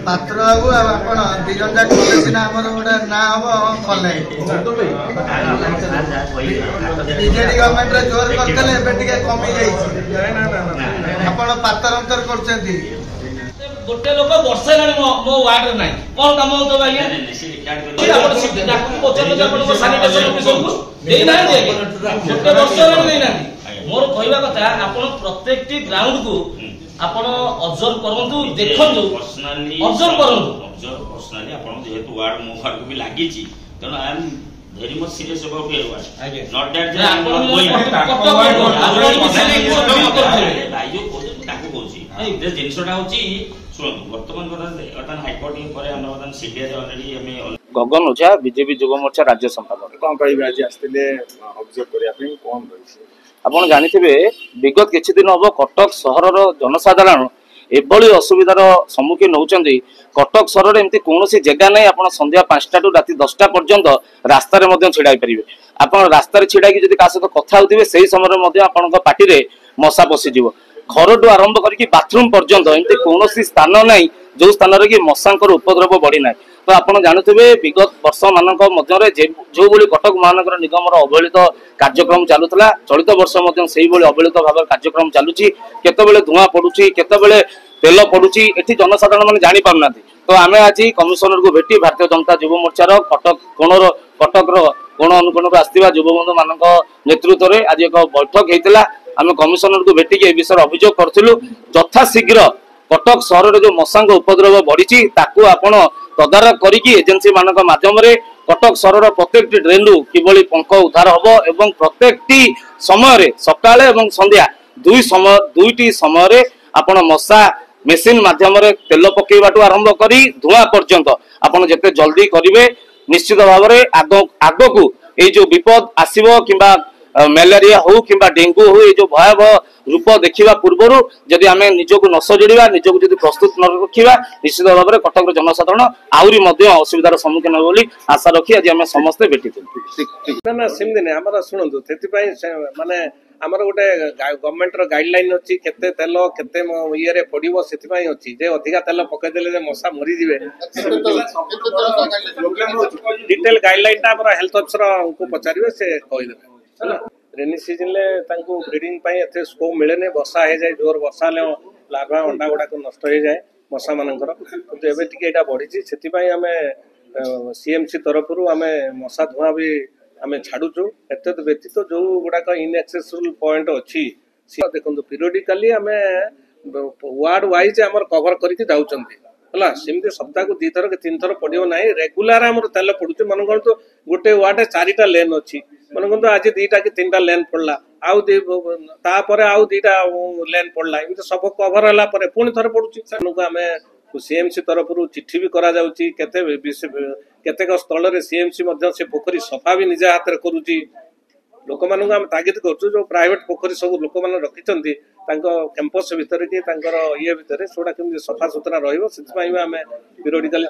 पात्र बाबू आपण दिजन जाक सिना हमर गोटे ना हम कले बीजेडी गवर्नमेंट रे जोर करतले एबे टिके कमी जाई आपण पातर अंतर करछंती गोटे लोक वर्षे लानी मो वार्ड रे नाही कोन काम होतो भाई आपण डाकू पचल आपण सैनिटेशन ऑफिसर को देई ना दे गोटे वर्ष लानी देई ना मोर कहवा कथा आपण प्रत्येक टी ग्राउंड को आपण ऑब्जर्व करंतु देखंतु पर्सनली ऑब्जर्व करंतु पर्सनली आपण जेहेतु वार्ड मो वार्ड भी लागि छि तनो I am very much serious about your ward not that जे आपण भाइयो ताको कहूची जे जिंसटा होची सुन वर्तमान कथा हाईकोर्ट पर हम वर्तमान सीडीआर ऑलरेडी हमें गगन ओझा बीजेपी युव मोर्चा राज्य संपादक कौन कह आज आसते ऑब्जर्व करने कौन रही आपण जानिथिबे विगत किछि दिन हम कटक सहर जनसाधारण एभली असुविधार सम्मुखीन होउचंदी। कटक सहर एमती कोनोसी जगह नहीं आपण संध्या 5टा टू राति 10टा पर्यंत रास्ता रे मध्य छिड़ाई परिबे। आपण रास्ता रे छिड़ाई कि जदि का सहित कथा होतिबे सेही समय रे मध्य आपण पार्टी रे मशा पसी जीवो। घरटू आरंभ करके बाथरूम पर्यंत एमती कोनोसी स्थान नहीं जो स्थान रे कि मशांकर उपद्रव बढ़ी ना। तो आप जानते विगत वर्ष मान जो भाई कटक महानगर निगम अवहेलित कार्यक्रम चलूला चलित वर्ष अवहेलित भाव कार्यक्रम चलुची केतबेले धुआं पड़ुची केतबेले तेल पड़ुची एठी जनसाधारण मैंने जानी पारना। तो आम आज कमिशनर को भेटी भारतीय जनता युव मोर्चार कटक कोण अनुकोण आसवा युवबंधु मान नेतृत्व में आज एक बैठक होता। आम कमिशनर को भेटिक ए विषय अभियोग करूँ यथाशीघ्र कटक सहर जो मशांग उपद्रव बढ़ी ताकू आपण तदारख करिकी एजेंसी मानक माध्यम रे कटक सहर प्रत्येक ड्रेन रु किभली पंख उद्धार हबो एवं प्रत्येक समय रे सकाळे एवं संध्या दुईटी समय रे आपण मशा मेसिन माध्यम रे तेल पकेबाटू आरंभ करी धुआं पर्यंत आपण जेते जल्दी करिवे निश्चित भाव रे आगो को ए जो विपद आसीबो किंबा मलेरिया हो कि डेंगू हो ये जो भयावह रूप देखा पूर्वर जदि आम निजक न सजड़ा निजक जब प्रस्तुत न रखा निश्चित भाव में कटक जनसाधारण आहरी असुविधार सम्मुखीन हो आशा रखी आज आम समस्ते भेटी ना सेमती नहीं आम शुणु से माने आमर गोटे गवर्नमेंट गाइडलाइन अच्छी केते तेल केते ये पड़ो से अच्छी जे अधिका तेल पकईदे मशा मरीजे डिटेल गाइडलाइन हेल्थ अफिसर को पचारे से कहीदेवे रेनी सीजन ब्रीडिंग एते स्कोप मिले वर्षा हो जाए जोर वर्षा लार्वा अंडा गुड़ाक नष्ट हो जाए मशा मानकर किंतु एबे टिके एटा बढ़ी से आम सीएमसी तरफ आम मशा धुआं भी आम छाड़ुचु एत व्यतीत जो गुड़ाक इनएक्सेसिबल पॉइंट अच्छी देखो पीरियडिकली आम वार्ड वाइज आम कवर करके जाऊँगी है सेमती सप्ताह को 2 थर कि 3 थर पड़ो ना रेगुलार आम तेल पड़ू मन कौन तो गोटे वार्ड 4टा लेन अच्छी मन कौन आज 2टा कि 3टा लेन पड़ला आउ 2टा लेन पड़ला एमती सब कभर है पुणी थर पड़ू आम सीएमसी तरफ चिठी भी करा जाउची केतेक स्थल सीएमसी से पोखरी सफा भी निज हाथ में करुच्ची लोक मान आम तागिद करूँ जो प्राइवेट पोखरी सब लोक मैंने रखी कैंपस भितर कि ये भितर सेटा केमती सफा सुतरा रही पीरियडिकली